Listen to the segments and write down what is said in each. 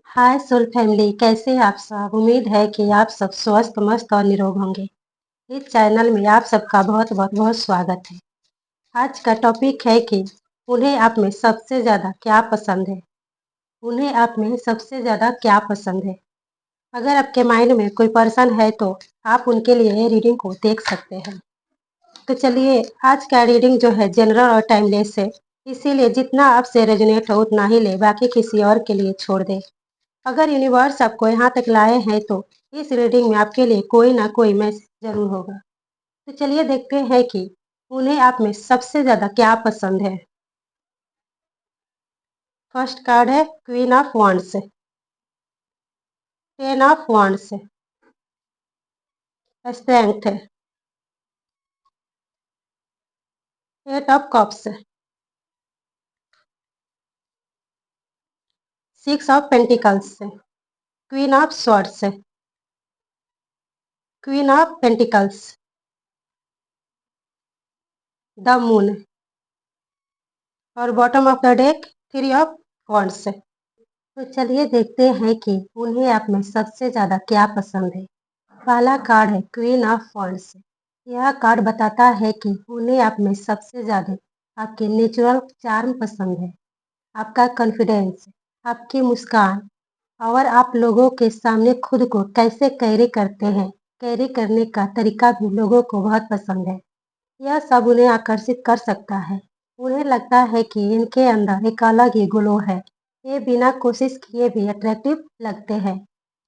हाय soul family, कैसे हैं आप सब। उम्मीद है कि आप सब स्वस्थ मस्त और निरोग होंगे। इस चैनल में आप सबका बहुत बहुत बहुत स्वागत है। आज का टॉपिक है कि उन्हें आप में सबसे ज़्यादा क्या पसंद है। उन्हें आप में सबसे ज़्यादा क्या पसंद है। अगर आपके माइंड में कोई पर्सन है तो आप उनके लिए रीडिंग को देख सकते हैं। तो चलिए, आज का रीडिंग जो है जनरल और टाइमलेस है, इसीलिए जितना आपसे रेजोनेट हो उतना ही ले, बाकी किसी और के लिए छोड़ दे। अगर यूनिवर्स आपको यहाँ तक लाए हैं तो इस रीडिंग में आपके लिए कोई ना कोई मैसेज जरूर होगा। तो चलिए देखते हैं कि उन्हें आप में सबसे ज्यादा क्या पसंद है। फर्स्ट कार्ड है queen of wands, ten of wands, strength, eight of cups, six of pentacles, queen of swords, queen of pentacles, the moon और bottom of the deck three of wands. तो चलिए देखते हैं कि उन्हें आप में सबसे ज्यादा क्या पसंद है। पहला कार्ड है क्वीन ऑफ वॉन्ड्स। यह कार्ड बताता है कि उन्हें आप में सबसे ज्यादा आपके नेचुरल चार्म पसंद है, आपका कॉन्फिडेंस, आपकी मुस्कान और आप लोगों के सामने खुद को कैसे कैरी करते हैं। कैरी करने का तरीका भी लोगों को बहुत पसंद है। यह सब उन्हें आकर्षित कर सकता है। उन्हें लगता है कि इनके अंदर एक अलग ही ग्लो है। ये बिना कोशिश किए भी अट्रैक्टिव लगते हैं।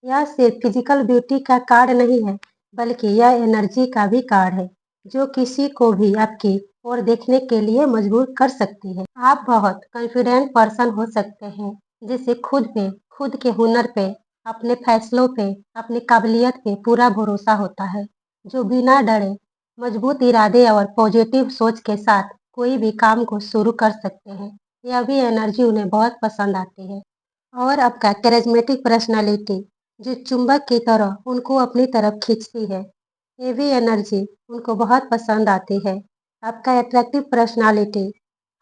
यह सिर्फ फिजिकल ब्यूटी का कार्ड नहीं है, बल्कि यह एनर्जी का भी कार्ड है, जो किसी को भी आपकी ओर देखने के लिए मजबूर कर सकती है। आप बहुत कॉन्फिडेंट पर्सन हो सकते हैं, जिसे खुद पे, खुद के हुनर पे, अपने फैसलों पे, अपनी काबिलियत पे पूरा भरोसा होता है, जो बिना डरे, मजबूत इरादे और पॉजिटिव सोच के साथ कोई भी काम को शुरू कर सकते हैं। यह भी एनर्जी उन्हें बहुत पसंद आती है। और आपका कैरिज्मेटिक पर्सनालिटी, जो चुंबक की तरह उनको अपनी तरफ खींचती है, ये भी एनर्जी उनको बहुत पसंद आती है। आपका अट्रैक्टिव पर्सनालिटी,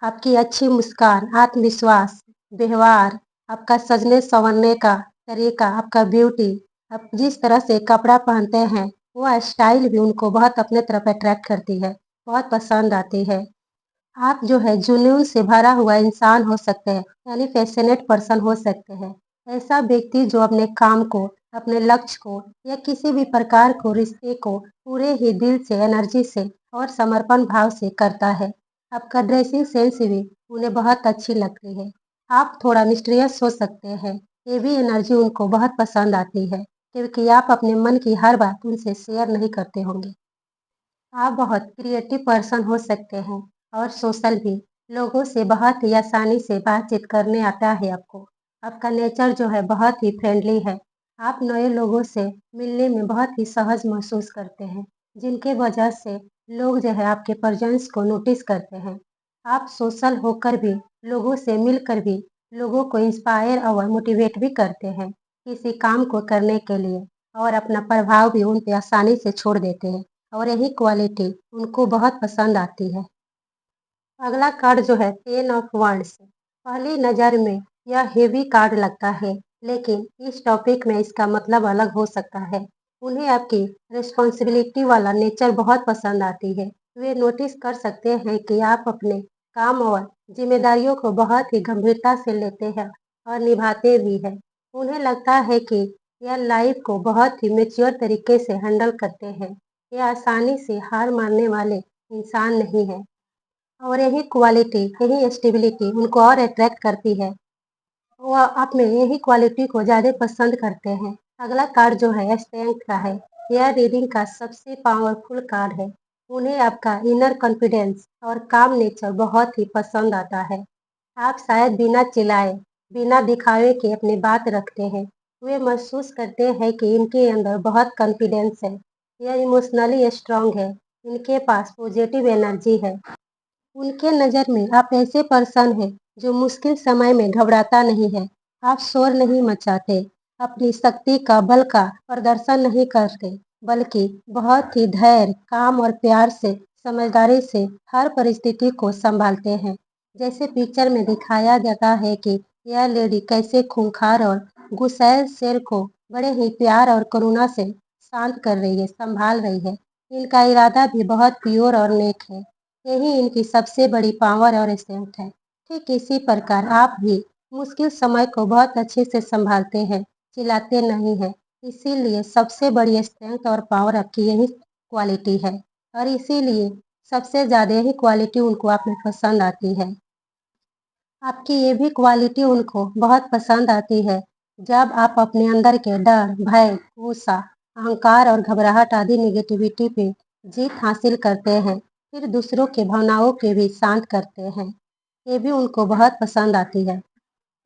आपकी अच्छी मुस्कान, आत्मविश्वास, व्यवहार, आपका सजने संवरने का तरीका, आपका ब्यूटी, आप जिस तरह से कपड़ा पहनते हैं, वो स्टाइल भी उनको बहुत अपने तरफ अट्रैक्ट करती है, बहुत पसंद आती है। आप जो है जुनून से भरा हुआ इंसान हो सकते हैं, यानी पैशनेट पर्सन हो सकते हैं। ऐसा व्यक्ति जो अपने काम को, अपने लक्ष्य को या किसी भी प्रकार को रिश्ते को पूरे ही दिल से, एनर्जी से और समर्पण भाव से करता है। आपका ड्रेसिंग सेंस भी उन्हें बहुत अच्छी लगती है। आप थोड़ा मिस्टीरियस हो सकते हैं, ये भी एनर्जी उनको बहुत पसंद आती है, क्योंकि आप अपने मन की हर बात उनसे शेयर नहीं करते होंगे। आप बहुत क्रिएटिव पर्सन हो सकते हैं और सोशल भी, लोगों से बहुत ही आसानी से बातचीत करने आता है आपको। आपका नेचर जो है बहुत ही फ्रेंडली है। आप नए लोगों से मिलने में बहुत ही सहज महसूस करते हैं, जिनके वजह से लोग जो है आपके प्रेजेंस को नोटिस करते हैं। आप सोशल होकर भी, लोगों से मिलकर भी लोगों को इंस्पायर और मोटिवेट भी करते हैं किसी काम को करने के लिए, और अपना प्रभाव भी उन पे आसानी से छोड़ देते हैं, और यही क्वालिटी उनको बहुत पसंद आती है। अगला कार्ड जो है टेन ऑफ वांड्स। पहली नज़र में यह हेवी कार्ड लगता है, लेकिन इस टॉपिक में इसका मतलब अलग हो सकता है। उन्हें आपकी रिस्पॉन्सिबिलिटी वाला नेचर बहुत पसंद आती है। वे नोटिस कर सकते हैं कि आप अपने काम और जिम्मेदारियों को बहुत ही गंभीरता से लेते हैं और निभाते भी हैं। उन्हें लगता है कि यह लाइफ को बहुत ही मेच्योर तरीके से हैंडल करते हैं। यह आसानी से हार मानने वाले इंसान नहीं है, और यही क्वालिटी, यही स्टेबिलिटी उनको और अट्रैक्ट करती है। वो आप में यही क्वालिटी को ज़्यादा पसंद करते हैं। अगला कार्ड जो है स्ट्रेंथ का है। यह रीडिंग का सबसे पावरफुल कार्ड है। उन्हें आपका इनर कॉन्फिडेंस और काम नेचर बहुत ही पसंद आता है। आप शायद बिना चिल्लाए, बिना दिखावे के अपनी बात रखते हैं। वे महसूस करते हैं कि इनके अंदर बहुत कॉन्फिडेंस है। यह इमोशनली स्ट्रांग है। इनके पास पॉजिटिव एनर्जी है। उनके नज़र में आप ऐसे पर्सन हैं जो मुश्किल समय में घबराता नहीं है। आप शोर नहीं मचाते, अपनी शक्ति का बल का प्रदर्शन नहीं करते, बल्कि बहुत ही धैर्य, काम और प्यार से, समझदारी से हर परिस्थिति को संभालते हैं। जैसे पिक्चर में दिखाया जाता है कि यह लेडी कैसे खूंखार और गुस्सैल शेर को बड़े ही प्यार और करुणा से शांत कर रही है, संभाल रही है। इनका इरादा भी बहुत प्योर और नेक है। यही इनकी सबसे बड़ी पावर और स्ट्रेंथ है। ठीक इसी प्रकार आप भी मुश्किल समय को बहुत अच्छे से संभालते हैं, चिल्लाते नहीं हैं। इसीलिए सबसे बड़ी स्ट्रेंथ और पावर आपकी यही क्वालिटी है और इसीलिए सबसे ज़्यादा यही क्वालिटी उनको आप में पसंद आती है। आपकी ये भी क्वालिटी उनको बहुत पसंद आती है जब आप अपने अंदर के डर, भय, गुस्सा, अहंकार और घबराहट आदि नेगेटिविटी पे जीत हासिल करते हैं, फिर दूसरों के भावनाओं के भी शांत करते हैं। ये भी उनको बहुत पसंद आती है।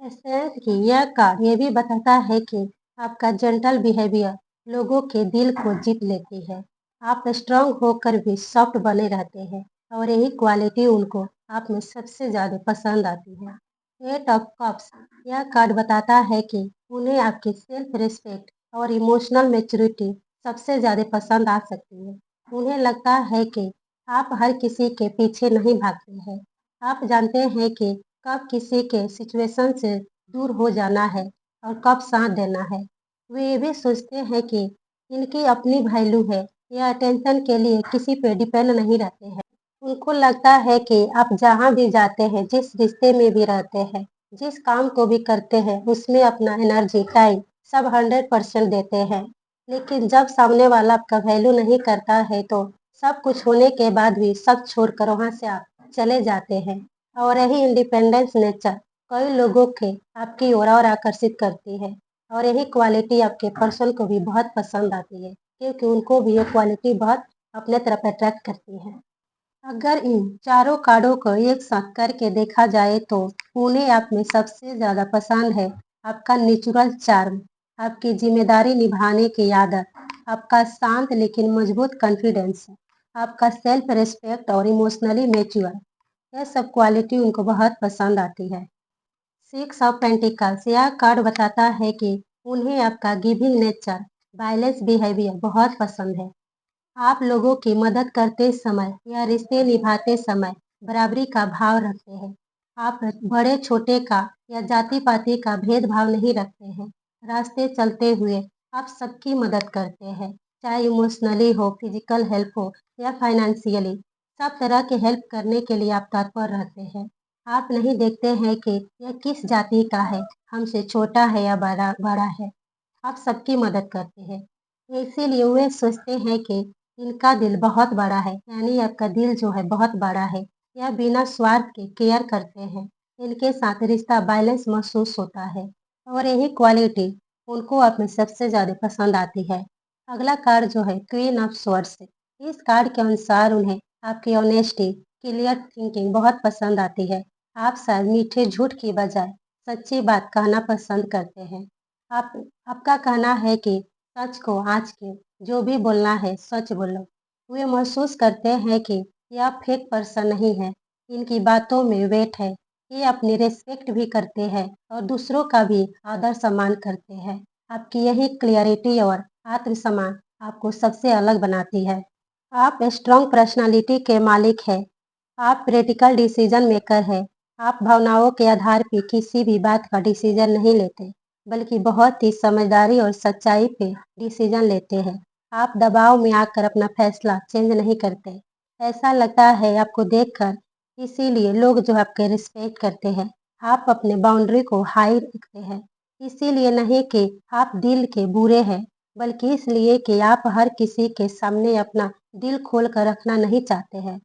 स्ट्रेंथ की यह कार्ड ये भी बताता है कि आपका जेंटल बिहेवियर लोगों के दिल को जीत लेती है। आप स्ट्रांग होकर भी सॉफ्ट बने रहते हैं और यही क्वालिटी उनको आप में सबसे ज़्यादा पसंद आती है। एट ऑफ कप्स यह कार्ड बताता है कि उन्हें आपकी सेल्फ रिस्पेक्ट और इमोशनल मैच्योरिटी सबसे ज़्यादा पसंद आ सकती है। उन्हें लगता है कि आप हर किसी के पीछे नहीं भागते हैं। आप जानते हैं कि कब किसी के सिचुएशन से दूर हो जाना है और कब साथ देना है। वे ये भी सोचते हैं कि इनकी अपनी वैल्यू है, ये अटेंशन के लिए किसी पे डिपेंड नहीं रहते हैं। उनको लगता है कि आप जहाँ भी जाते हैं, जिस रिश्ते में भी रहते हैं, जिस काम को भी करते हैं, उसमें अपना एनर्जी, टाइम सब 100% देते हैं। लेकिन जब सामने वाला आपका वैल्यू नहीं करता है तो सब कुछ होने के बाद भी सब छोड़कर वहाँ से आप चले जाते हैं। और यही इंडिपेंडेंस नेचर कई लोगों के आपकी ओर और आकर्षित करती है और यही क्वालिटी आपके पर्सन को भी बहुत पसंद आती है क्योंकि उनको भी ये क्वालिटी बहुत अपने तरफ अट्रैक्ट करती है। अगर इन चारों कार्डों को एक साथ करके देखा जाए तो उन्हें आप में सबसे ज़्यादा पसंद है आपका नेचुरल चार्म, आपकी जिम्मेदारी निभाने की आदत, आपका शांत लेकिन मजबूत कॉन्फिडेंस, आपका सेल्फ रिस्पेक्ट और इमोशनली मैच्योर। यह सब क्वालिटी उनको बहुत पसंद आती है। सिक्स ऑफ पेंटिकल्स यह कार्ड बताता है कि उन्हें आपका गिविंग नेचर, बैलेंस बिहेवियर बहुत पसंद है। आप लोगों की मदद करते समय या रिश्ते निभाते समय बराबरी का भाव रखते हैं। आप बड़े छोटे का या जाति पाति का भेदभाव नहीं रखते हैं। रास्ते चलते हुए आप सबकी मदद करते हैं, चाहे इमोशनली हो, फिजिकल हेल्प हो या फाइनेंशियली। सब तरह के हेल्प करने के लिए आप तत्पर रहते हैं। आप नहीं देखते हैं कि यह किस जाति का है, हमसे छोटा है या बड़ा बड़ा है। आप सबकी मदद करते हैं। इसीलिए वे सोचते हैं कि इनका दिल बहुत बड़ा है, यानी आपका दिल जो है बहुत बड़ा है। यह बिना स्वार्थ के केयर करते हैं। इनके साथ रिश्ता बैलेंस महसूस होता है और यही क्वालिटी उनको आप में सबसे ज़्यादा पसंद आती है। अगला कार्ड जो है क्वीन ऑफ स्वॉर्ड्स, इस कार्ड के अनुसार उन्हें आपकी ऑनेस्टी, क्लियर थिंकिंग बहुत पसंद आती है। आप शायद मीठे झूठ की बजाय सच्ची बात कहना पसंद करते हैं। आप आपका कहना है कि सच को आज के जो भी बोलना है सच बोलो। वे महसूस करते हैं कि यह फेक पर्सन नहीं है, इनकी बातों में वेट है। ये अपनी रिस्पेक्ट भी करते हैं और दूसरों का भी आदर सम्मान करते हैं। आपकी यही क्लियरिटी और आत्मसम्मान आपको सबसे अलग बनाती है। आप स्ट्रॉन्ग पर्सनालिटी के मालिक हैं। आप प्रैक्टिकल डिसीजन मेकर हैं। आप भावनाओं के आधार पर किसी भी बात का डिसीजन नहीं लेते, बल्कि बहुत ही समझदारी और सच्चाई पे डिसीजन लेते हैं। आप दबाव में आकर अपना फैसला चेंज नहीं करते। ऐसा लगता है आपको देखकर, इसीलिए लोग जो आपके रिस्पेक्ट करते हैं। आप अपने बाउंड्री को हाई रखते हैं, इसीलिए नहीं कि आप दिल के बुरे हैं, बल्कि इसलिए कि आप हर किसी के सामने अपना दिल खोल कर रखना नहीं चाहते हैं।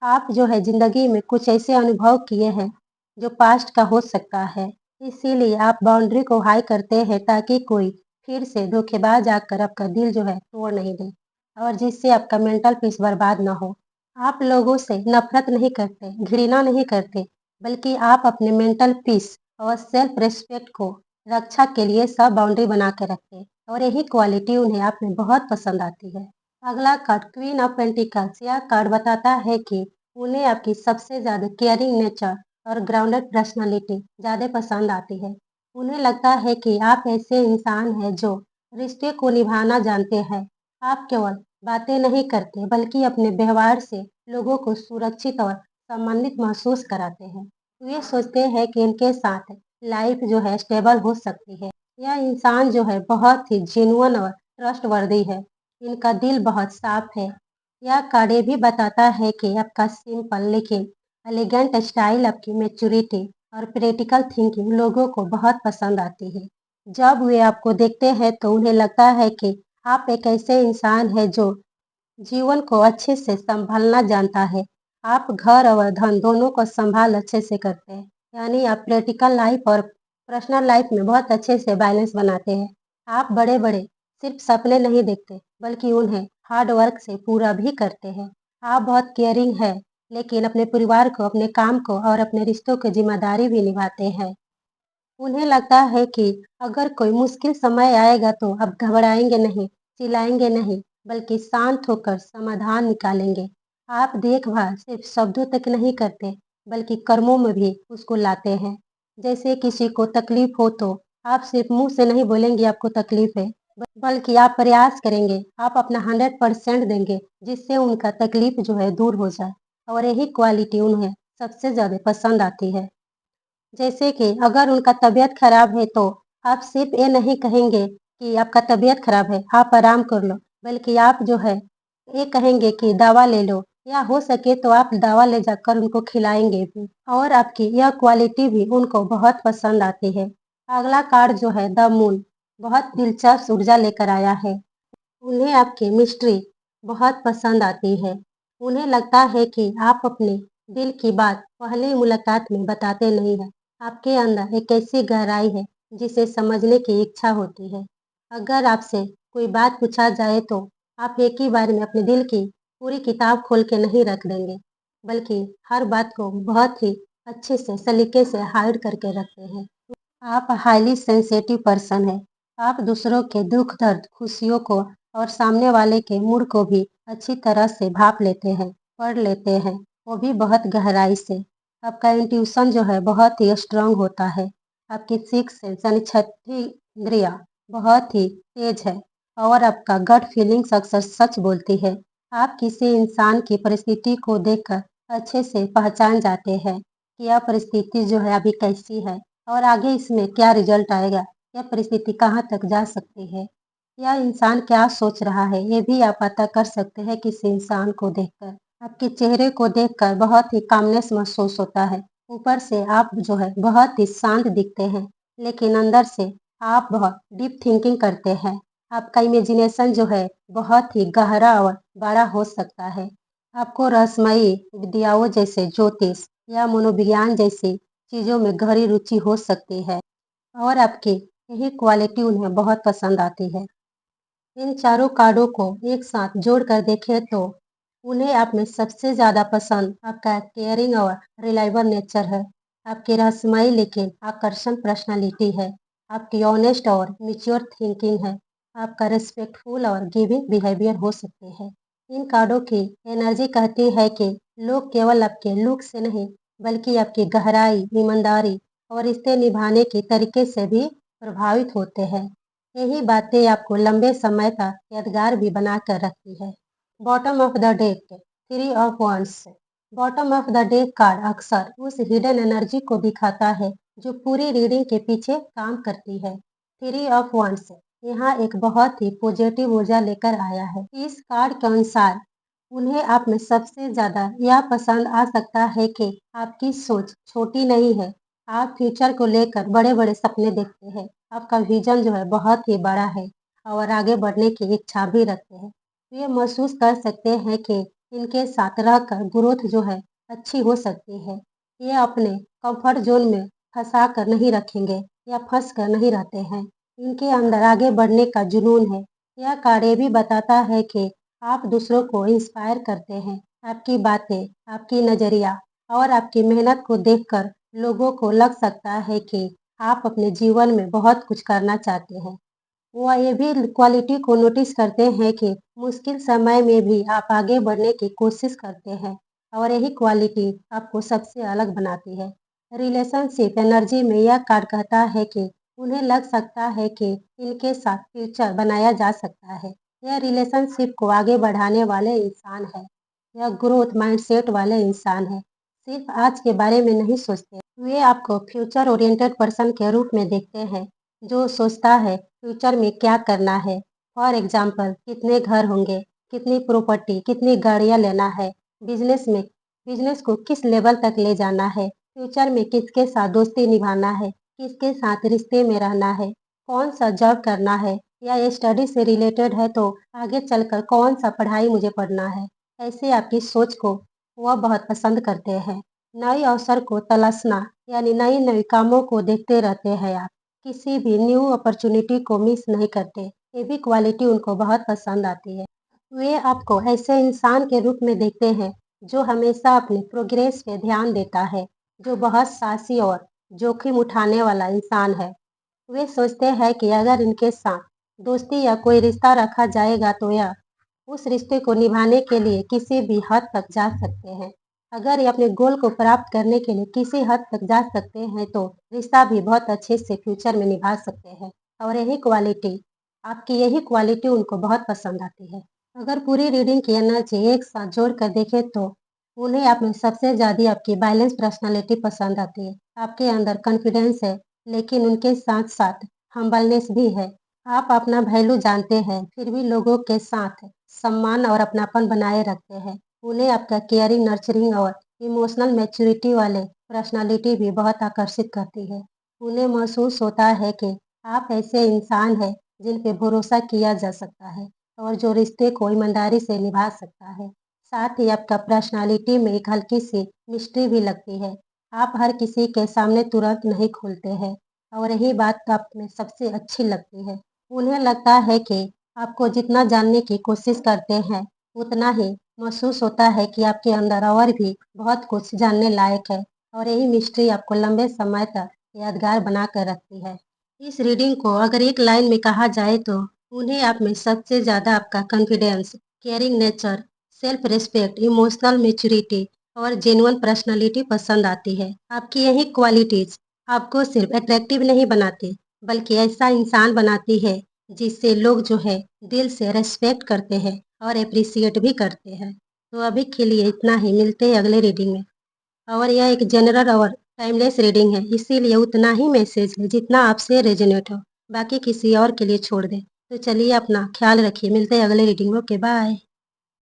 आप जो है ज़िंदगी में कुछ ऐसे अनुभव किए हैं जो पास्ट का हो सकता है, इसीलिए आप बाउंड्री को हाई करते हैं ताकि कोई फिर से धोखेबाज आकर आपका दिल जो है तोड़ नहीं दे और जिससे आपका मेंटल पीस बर्बाद ना हो। आप लोगों से नफरत नहीं करते, घृणा नहीं करते, बल्कि आप अपने मेंटल पीस और सेल्फ रिस्पेक्ट को रक्षा के लिए सब बाउंड्री बना कर रखते हैं और यही क्वालिटी उन्हें आप में बहुत पसंद आती है। अगला कार्ड क्वीन ऑफ पेंटिकल्स, यह कार्ड बताता है कि उन्हें आपकी सबसे ज़्यादा केयरिंग नेचर और ग्राउंडेड पर्सनालिटी ज़्यादा पसंद आती है। उन्हें लगता है कि आप ऐसे इंसान हैं जो रिश्ते को निभाना जानते हैं। आप केवल बातें नहीं करते, बल्कि अपने व्यवहार से लोगों को सुरक्षित और सम्मानित महसूस कराते हैं। वे सोचते हैं कि इनके साथ लाइफ जो है स्टेबल हो सकती है, यह इंसान जो है बहुत ही जेन्युइन और ट्रस्टवर्दी है। इनका दिल बहुत साफ है। यह कार्ड ये भी बताता है कि आपका सिंपल लेकिन एलिगेंट स्टाइल, आपकी मैच्योरिटी और प्रैक्टिकल थिंकिंग लोगों को बहुत पसंद आती है। जब वे आपको देखते हैं तो उन्हें लगता है कि आप एक ऐसे इंसान हैं जो जीवन को अच्छे से सँभालना जानता है। आप घर और धन दोनों को सँभाल अच्छे से करते हैं। यानी आप प्रैक्टिकल लाइफ़ और पर्सनल लाइफ़ में बहुत अच्छे से बैलेंस बनाते हैं। आप बड़े-बड़े सिर्फ़ सपने नहीं देखते, बल्कि उन्हें हार्ड वर्क से पूरा भी करते हैं। आप बहुत केयरिंग हैं, लेकिन अपने परिवार को, अपने काम को और अपने रिश्तों की ज़िम्मेदारी भी निभाते हैं। उन्हें लगता है कि अगर कोई मुश्किल समय आएगा तो आप घबराएंगे नहीं, चिल्लाएंगे नहीं, बल्कि शांत होकर समाधान निकालेंगे। आप देखभाल सिर्फ शब्दों तक नहीं करते, बल्कि कर्मों में भी उसको लाते हैं। जैसे किसी को तकलीफ हो तो आप सिर्फ मुंह से नहीं बोलेंगे आपको तकलीफ है, बल्कि आप प्रयास करेंगे, आप अपना 100% देंगे, जिससे उनका तकलीफ जो है दूर हो जाए। और यही क्वालिटी उन्हें सबसे ज़्यादा पसंद आती है। जैसे कि अगर उनका तबीयत खराब है तो आप सिर्फ़ ये नहीं कहेंगे कि आपका तबीयत खराब है, आप आराम कर लो, बल्कि आप जो है ये कहेंगे कि दवा ले लो, या हो सके तो आप दवा ले जाकर उनको खिलाएँगे भी, और आपकी यह क्वालिटी भी उनको बहुत पसंद आती है। अगला कार्ड जो है द मून, बहुत दिलचस्प ऊर्जा लेकर आया है। उन्हें आपकी मिस्ट्री बहुत पसंद आती है। उन्हें लगता है कि आप अपने दिल की बात पहली मुलाकात में बताते नहीं हैं। आपके अंदर एक ऐसी गहराई है जिसे समझने की इच्छा होती है। अगर आपसे कोई बात पूछा जाए तो आप एक ही बार में अपने दिल की पूरी किताब खोल के नहीं रख देंगे, बल्कि हर बात को बहुत ही अच्छे से सलीके से हाइड करके रखते हैं। आप हाईली सेंसिटिव पर्सन हैं। आप दूसरों के दुख दर्द, खुशियों को और सामने वाले के मूड को भी अच्छी तरह से भाप लेते हैं, पढ़ लेते हैं, वो भी बहुत गहराई से। आपका इंट्यूशन जो है बहुत ही स्ट्रांग होता है। आपकी सिक्स सेंस यानी छठी इंद्रियाँ बहुत ही तेज है, और आपका गट फीलिंग्स अक्सर सच बोलती है। आप किसी इंसान की परिस्थिति को देखकर अच्छे से पहचान जाते हैं कि यह परिस्थिति जो है अभी कैसी है, और आगे इसमें क्या रिजल्ट आएगा, यह परिस्थिति कहाँ तक जा सकती है, यह इंसान क्या सोच रहा है, ये भी आप पता कर सकते हैं किसी इंसान को देखकर। आपके चेहरे को देखकर बहुत ही कामनेस महसूस होता है। ऊपर से आप जो है बहुत ही शांत दिखते हैं, लेकिन अंदर से आप बहुत डीप थिंकिंग करते हैं। आपका इमेजिनेशन जो है बहुत ही गहरा और बड़ा हो सकता है। आपको रहस्यमयी विद्याओं जैसे ज्योतिष या मनोविज्ञान जैसी चीज़ों में गहरी रुचि हो सकती है, और आपकी यही क्वालिटी उन्हें बहुत पसंद आती है। इन चारों कार्डों को एक साथ जोड़कर देखें तो उन्हें आप में सबसे ज़्यादा पसंद आपका केयरिंग और रिलायबल नेचर है। आपकी रहस्यमयी लेकिन आकर्षण पर्सनालिटी है। आपकी ऑनेस्ट और मैच्योर थिंकिंग है। आपका रिस्पेक्टफुल और गिविंग बिहेवियर हो सकते हैं। इन कार्डों की एनर्जी कहती है कि लोग केवल आपके लुक से नहीं, बल्कि आपकी गहराई, ईमानदारी और रिश्ते निभाने के तरीके से भी प्रभावित होते हैं। यही बातें आपको लंबे समय तक यादगार भी बना कर रखती है। Bottom of the deck, three of wands। Bottom of the deck card अक्सर उस हिडन एनर्जी को दिखाता है जो पूरी रीडिंग के पीछे काम करती है। थ्री ऑफ wands यहाँ एक बहुत ही पॉजिटिव ऊर्जा लेकर आया है। इस कार्ड के अनुसार उन्हें आप में सबसे ज़्यादा यह पसंद आ सकता है कि आपकी सोच छोटी नहीं है। आप फ्यूचर को लेकर बड़े-बड़े सपने देखते हैं। आपका विज़न जो है बहुत ही बड़ा है, और आगे बढ़ने की इच्छा भी रखते हैं। ये महसूस कर सकते हैं कि इनके साथ रहकर ग्रोथ जो है अच्छी हो सकती है। ये अपने कंफर्ट ज़ोन में फँसा कर नहीं रखेंगे या फँस कर नहीं रहते हैं। इनके अंदर आगे बढ़ने का जुनून है। यह कार्ड ये भी बताता है कि आप दूसरों को इंस्पायर करते हैं। आपकी बातें, आपकी नज़रिया और आपकी मेहनत को देखकर लोगों को लग सकता है कि आप अपने जीवन में बहुत कुछ करना चाहते हैं। वो ये भी क्वालिटी को नोटिस करते हैं कि मुश्किल समय में भी आप आगे बढ़ने की कोशिश करते हैं, और यही क्वालिटी आपको सबसे अलग बनाती है। रिलेशनशिप एनर्जी में यह कार्ड कहता है कि उन्हें लग सकता है कि इनके साथ फ्यूचर बनाया जा सकता है। यह रिलेशनशिप को आगे बढ़ाने वाले इंसान है। यह ग्रोथ माइंडसेट वाले इंसान है। सिर्फ आज के बारे में नहीं सोचते, वे आपको फ्यूचर ओरिएंटेड पर्सन के रूप में देखते हैं। जो सोचता है फ्यूचर में क्या करना है। फॉर एग्जाम्पल कितने घर होंगे, कितनी प्रॉपर्टी, कितनी गाड़ियाँ लेना है, बिजनेस को किस लेवल तक ले जाना है, फ्यूचर में किसके साथ दोस्ती निभाना है, किसके साथ रिश्ते में रहना है, कौन सा जॉब करना है या ये स्टडी से रिलेटेड है तो आगे चलकर कौन सा पढ़ाई मुझे पढ़ना है। ऐसे आपकी सोच को वह बहुत पसंद करते हैं। नए अवसर को तलाशना यानी नई-नई कामों को देखते रहते हैं आप। किसी भी न्यू अपॉर्चुनिटी को मिस नहीं करते। ये भी क्वालिटी उनको बहुत पसंद आती है। वे आपको ऐसे इंसान के रूप में देखते हैं जो हमेशा अपने प्रोग्रेस पे ध्यान देता है, जो बहुत साहसी और जोखिम उठाने वाला इंसान है। वे सोचते हैं कि अगर इनके साथ दोस्ती या कोई रिश्ता रखा जाएगा तो यह उस रिश्ते को निभाने के लिए किसी भी हद तक जा सकते हैं। अगर ये अपने गोल को प्राप्त करने के लिए किसी हद तक जा सकते हैं तो रिश्ता भी बहुत अच्छे से फ्यूचर में निभा सकते हैं। और यही क्वालिटी उनको बहुत पसंद आती है। अगर पूरी रीडिंग की एनर्जी एक साथ जोड़ कर देखें तो उन्हें आप में सबसे ज़्यादा आपकी बैलेंस पर्सनालिटी पसंद आती है। आपके अंदर कॉन्फिडेंस है, लेकिन उनके साथ-साथ हम्बलनेस भी है। आप अपना वैल्यू जानते हैं, फिर भी लोगों के साथ सम्मान और अपनापन बनाए रखते हैं। उन्हें आपका केयरिंग, नर्चरिंग और इमोशनल मैच्योरिटी वाले पर्सनालिटी भी बहुत आकर्षित करती है। उन्हें महसूस होता है कि आप ऐसे इंसान हैं जिन पे भरोसा किया जा सकता है और जो रिश्ते को ईमानदारी से निभा सकता है। साथ ही आपका पर्सनालिटी में एक हल्की-सी मिस्ट्री भी लगती है। आप हर किसी के सामने तुरंत नहीं खुलते हैं और यही बात आप में सबसे अच्छी लगती है। उन्हें लगता है कि आपको जितना जानने की कोशिश करते हैं, उतना ही महसूस होता है कि आपके अंदर और भी बहुत कुछ जानने लायक है और यही मिस्ट्री आपको लंबे समय तक यादगार बना कर रखती है। इस रीडिंग को अगर एक लाइन में कहा जाए तो उन्हें आप में सबसे ज़्यादा आपका confidence, caring nature, self respect, emotional maturity और जेन्युइन पर्सनालिटी पसंद आती है। आपकी यही क्वालिटीज़ आपको सिर्फ अट्रैक्टिव नहीं बनाती, बल्कि ऐसा इंसान बनाती है जिससे लोग जो है दिल से रिस्पेक्ट करते हैं और एप्रिशिएट भी करते हैं। तो अभी के लिए इतना ही, मिलते हैं अगले रीडिंग में। और यह एक जनरल और टाइमलेस रीडिंग है, इसीलिए उतना ही मैसेज है जितना आपसे रेजोनेट हो। बाकी किसी और के लिए छोड़ दें। तो चलिए अपना ख्याल रखिए, मिलते हैं अगले रीडिंग में। Okay bye.